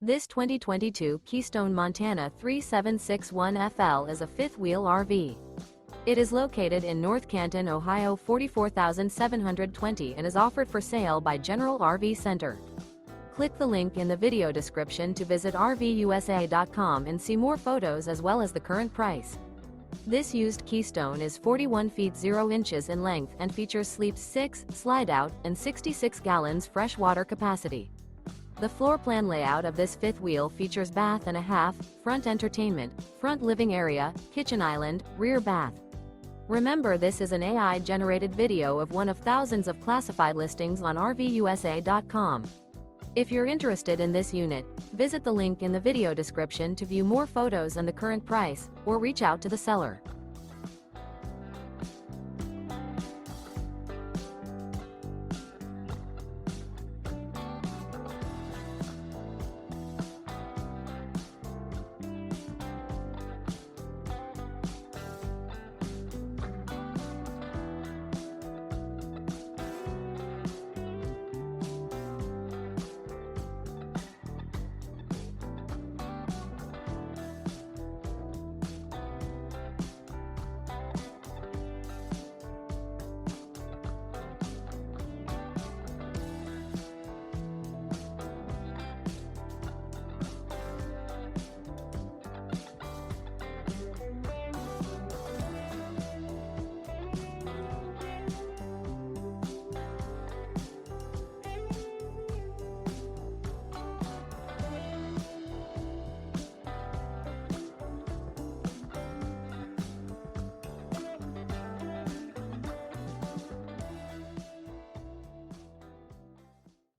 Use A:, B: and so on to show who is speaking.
A: This 2022 Keystone Montana 3761FL is a fifth-wheel RV. It is located in North Canton, Ohio 44,720 and is offered for sale by General RV Center. Click the link in the video description to visit RVUSA.com and see more photos as well as the current price. This used Keystone is 41 feet 0 inches in length and features sleep 6, slide-out, and 66 gallons fresh water capacity. The floor plan layout of this fifth wheel features bath and a half, front entertainment, front living area, kitchen island, rear bath. Remember, this is an AI-generated video of one of thousands of classified listings on RVUSA.com. If you're interested in this unit, visit the link in the video description to view more photos and the current price, or reach out to the seller.